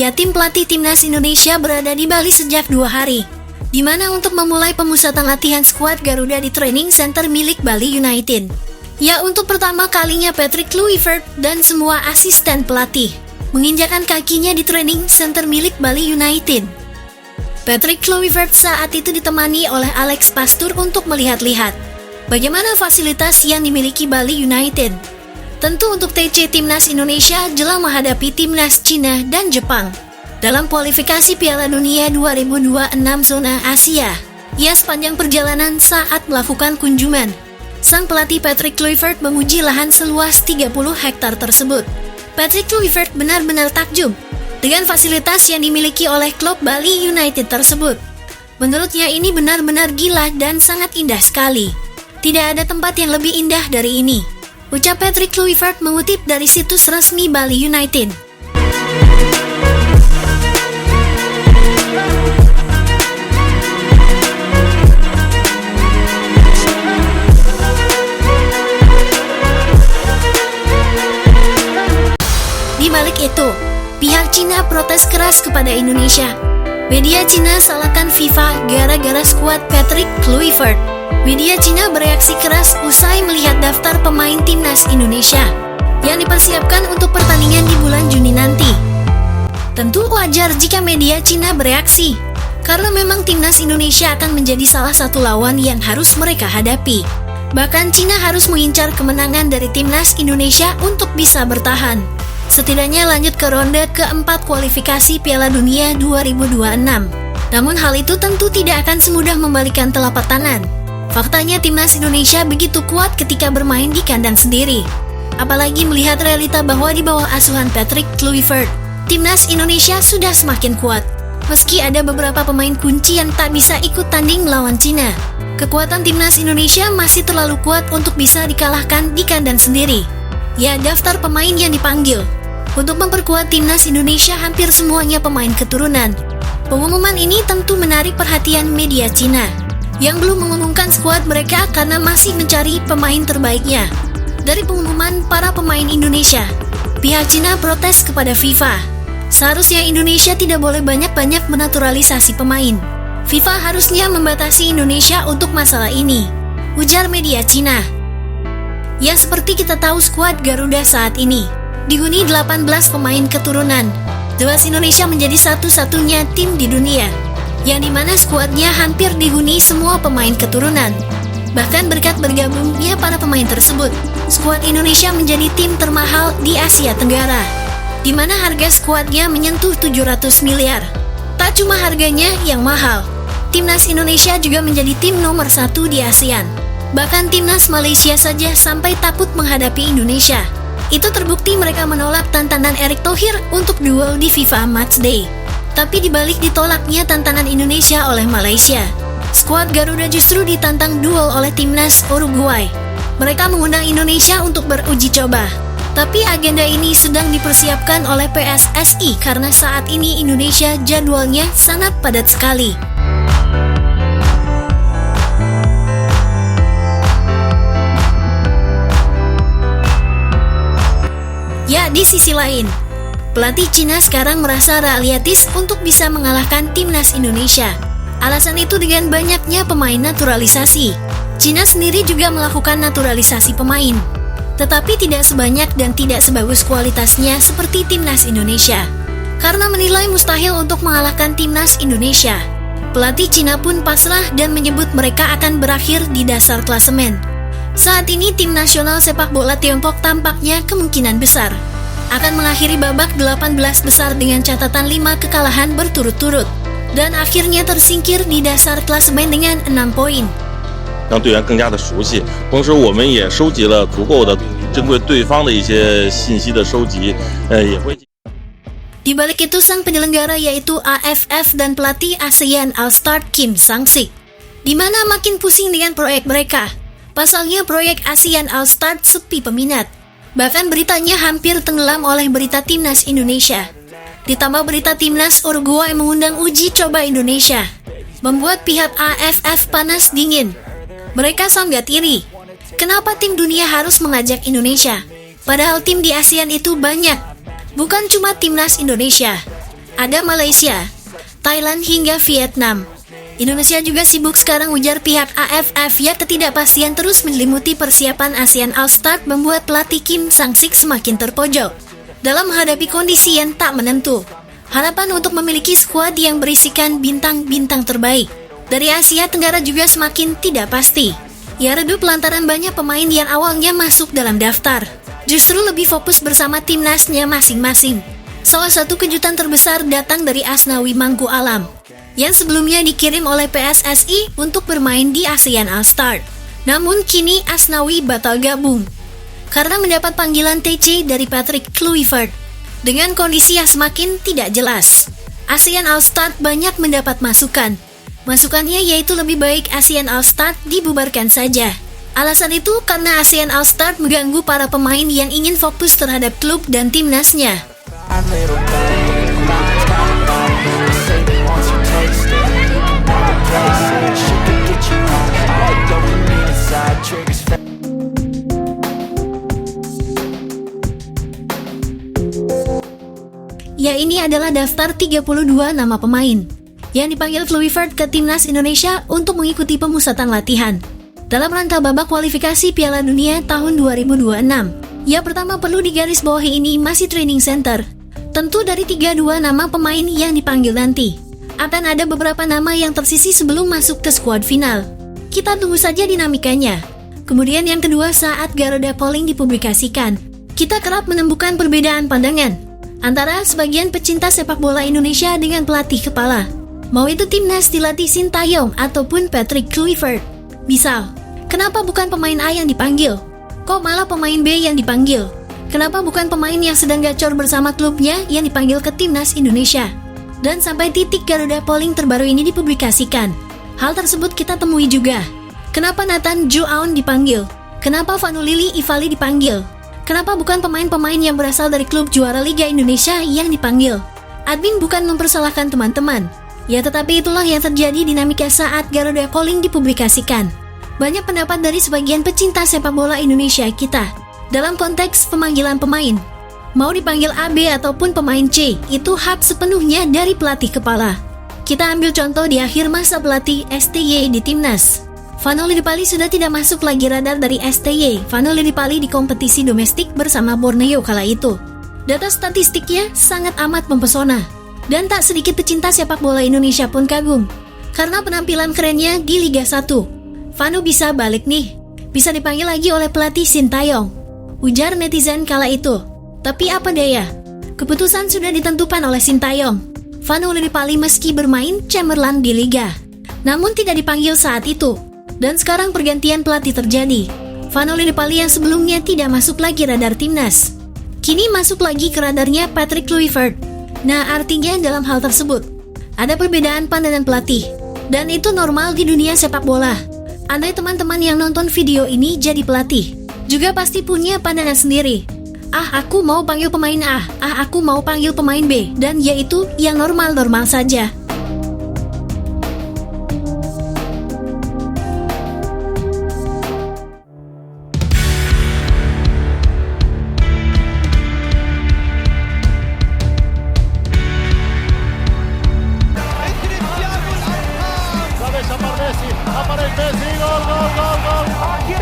ya tim pelatih timnas Indonesia berada di Bali sejak 2 hari, di mana untuk memulai pemusatan latihan skuad Garuda di training center milik Bali United. Ya, untuk pertama kalinya Patrick Kluivert dan semua asisten pelatih menginjakan kakinya di training center milik Bali United. Patrick Kluivert saat itu ditemani oleh Alex Pastur untuk melihat-lihat bagaimana fasilitas yang dimiliki Bali United. Tentu untuk TC Timnas Indonesia jelang menghadapi Timnas Cina dan Jepang dalam kualifikasi Piala Dunia 2026 zona Asia. Ya, sepanjang perjalanan saat melakukan kunjungan, sang pelatih Patrick Kluivert memuji lahan seluas 30 hektar tersebut. Patrick Kluivert benar-benar takjub dengan fasilitas yang dimiliki oleh klub Bali United tersebut. Menurutnya ini benar-benar gila dan sangat indah sekali. Tidak ada tempat yang lebih indah dari ini, ucap Patrick Kluivert mengutip dari situs resmi Bali United. Di balik itu, pihak Cina protes keras kepada Indonesia. Media Cina salahkan FIFA gara-gara skuad Patrick Kluivert. Media Cina bereaksi keras usai melihat daftar pemain timnas Indonesia yang dipersiapkan untuk pertandingan di bulan Juni nanti. Tentu wajar jika media Cina bereaksi, karena memang timnas Indonesia akan menjadi salah satu lawan yang harus mereka hadapi. Bahkan Cina harus mengincar kemenangan dari timnas Indonesia untuk bisa bertahan, setidaknya lanjut ke ronde keempat kualifikasi Piala Dunia 2026. Namun hal itu tentu tidak akan semudah membalikan telapak tangan. Faktanya timnas Indonesia begitu kuat ketika bermain di kandang sendiri. Apalagi melihat realita bahwa di bawah asuhan Patrick Kluivert, timnas Indonesia sudah semakin kuat. Meski ada beberapa pemain kunci yang tak bisa ikut tanding melawan Cina, kekuatan timnas Indonesia masih terlalu kuat untuk bisa dikalahkan di kandang sendiri. Ya, daftar pemain yang dipanggil untuk memperkuat timnas Indonesia hampir semuanya pemain keturunan. Pengumuman ini tentu menarik perhatian media Cina yang belum mengumumkan skuad mereka karena masih mencari pemain terbaiknya. Dari pengumuman para pemain Indonesia, pihak Cina protes kepada FIFA. Seharusnya Indonesia tidak boleh banyak-banyak menaturalisasi pemain. FIFA harusnya membatasi Indonesia untuk masalah ini, ujar media Cina. Ya, seperti kita tahu skuad Garuda saat ini dihuni 18 pemain keturunan. Jelas Indonesia menjadi satu-satunya tim di dunia yang dimana skuadnya hampir dihuni semua pemain keturunan. Bahkan berkat bergabungnya para pemain tersebut, skuad Indonesia menjadi tim termahal di Asia Tenggara, di mana harga skuadnya menyentuh 700 miliar. Tak cuma harganya yang mahal, timnas Indonesia juga menjadi tim nomor 1 di ASEAN. Bahkan timnas Malaysia saja sampai takut menghadapi Indonesia. Itu terbukti mereka menolak tantangan Erick Thohir untuk duel di FIFA Matchday. Tapi dibalik ditolaknya tantangan Indonesia oleh Malaysia, skuad Garuda justru ditantang duel oleh timnas Uruguay. Mereka mengundang Indonesia untuk beruji coba. Tapi agenda ini sedang dipersiapkan oleh PSSI karena saat ini Indonesia jadwalnya sangat padat sekali. Ya, di sisi lain, pelatih Cina sekarang merasa realistis untuk bisa mengalahkan timnas Indonesia. Alasan itu dengan banyaknya pemain naturalisasi. Cina sendiri juga melakukan naturalisasi pemain, tetapi tidak sebanyak dan tidak sebagus kualitasnya seperti timnas Indonesia. Karena menilai mustahil untuk mengalahkan timnas Indonesia, pelatih Cina pun pasrah dan menyebut mereka akan berakhir di dasar klasemen. Saat ini tim nasional sepak bola Tiongkok tampaknya kemungkinan besar akan mengakhiri babak 18 besar dengan catatan 5 kekalahan berturut-turut dan akhirnya tersingkir di dasar klasemen dengan 6 poin. 让队员更加的熟悉，同时我们也收集了足够的针对对方的一些信息的收集，也会。 Di balik itu sang penyelenggara yaitu AFF dan pelatih ASEAN All-Star Kim Sang-sik, di mana makin pusing dengan proyek mereka. Pasalnya proyek ASEAN All-Star sepi peminat. Bahkan beritanya hampir tenggelam oleh berita timnas Indonesia. Ditambah berita timnas Uruguay mengundang uji coba Indonesia, membuat pihak AFF panas dingin. Mereka sangat iri. Kenapa tim dunia harus mengajak Indonesia? Padahal tim di ASEAN itu banyak. Bukan cuma timnas Indonesia. Ada Malaysia, Thailand hingga Vietnam. Indonesia juga sibuk sekarang, ujar pihak AFF. Ya, ketidakpastian terus menyelimuti persiapan ASEAN All-Star membuat pelatih Kim Sang-sik semakin terpojok dalam menghadapi kondisi yang tak menentu. Harapan untuk memiliki skuad yang berisikan bintang-bintang terbaik dari Asia Tenggara juga semakin tidak pasti. Ia redup lantaran banyak pemain yang awalnya masuk dalam daftar justru lebih fokus bersama timnasnya masing-masing. Salah satu kejutan terbesar datang dari Asnawi Mangku Alam yang sebelumnya dikirim oleh PSSI untuk bermain di ASEAN All-Star. Namun kini Asnawi batal gabung karena mendapat panggilan TC dari Patrick Kluivert. Dengan kondisi yang semakin tidak jelas, ASEAN All-Star banyak mendapat masukan. Masukannya yaitu lebih baik ASEAN All-Star dibubarkan saja. Alasan itu karena ASEAN All-Star mengganggu para pemain yang ingin fokus terhadap klub dan timnasnya. Ya, ini adalah daftar 32 nama pemain yang dipanggil Kluivert ke timnas Indonesia untuk mengikuti pemusatan latihan dalam rangka babak kualifikasi Piala Dunia tahun 2026. Yang pertama perlu digarisbawahi, ini masih training center. Tentu dari 32 nama pemain yang dipanggil nanti akan ada beberapa nama yang tersisih sebelum masuk ke skuad final. Kita tunggu saja dinamikanya. Kemudian yang kedua, saat Garuda Polling dipublikasikan, kita kerap menemukan perbedaan pandangan antara sebagian pecinta sepak bola Indonesia dengan pelatih kepala. Mau itu timnas dilatih Sintayong ataupun Patrick Kluivert. Misal, kenapa bukan pemain A yang dipanggil? Kok malah pemain B yang dipanggil? Kenapa bukan pemain yang sedang gacor bersama klubnya yang dipanggil ke timnas Indonesia? Dan sampai titik Garuda Polling terbaru ini dipublikasikan, hal tersebut kita temui juga. Kenapa Nathan Ju Aon dipanggil? Kenapa Vanulili Ivali dipanggil? Kenapa bukan pemain-pemain yang berasal dari klub juara Liga Indonesia yang dipanggil? Admin bukan mempersalahkan teman-teman. Ya, tetapi itulah yang terjadi dinamika saat Garuda Polling dipublikasikan. Banyak pendapat dari sebagian pecinta sepak bola Indonesia kita dalam konteks pemanggilan pemain. Mau dipanggil A, B, ataupun pemain C, itu hak sepenuhnya dari pelatih kepala. Kita ambil contoh di akhir masa pelatih STY di timnas. Vano Lillipali sudah tidak masuk lagi radar dari STY. Vano Lillipali di kompetisi domestik bersama Borneo kala itu. Data statistiknya sangat amat mempesona. Dan tak sedikit pecinta sepak bola Indonesia pun kagum karena penampilan kerennya di Liga 1. Vano bisa balik nih, bisa dipanggil lagi oleh pelatih Sintayong, ujar netizen kala itu. Tapi apa daya, keputusan sudah ditentukan oleh Sintayong. Vano Lillipali meski bermain cemerlang di Liga, namun tidak dipanggil saat itu. Dan sekarang pergantian pelatih terjadi. Vano Lillipali yang sebelumnya tidak masuk lagi radar timnas, kini masuk lagi ke radarnya Patrick Kluivert. Nah, artinya dalam hal tersebut ada perbedaan pandangan pelatih, dan itu normal di dunia sepak bola. Andai teman-teman yang nonton video ini jadi pelatih, juga pasti punya pandangan sendiri. Ah, aku mau panggil pemain A, aku mau panggil pemain B, dan yaitu yang normal-normal saja. Aparece Messi, gol, gol, gol, gol.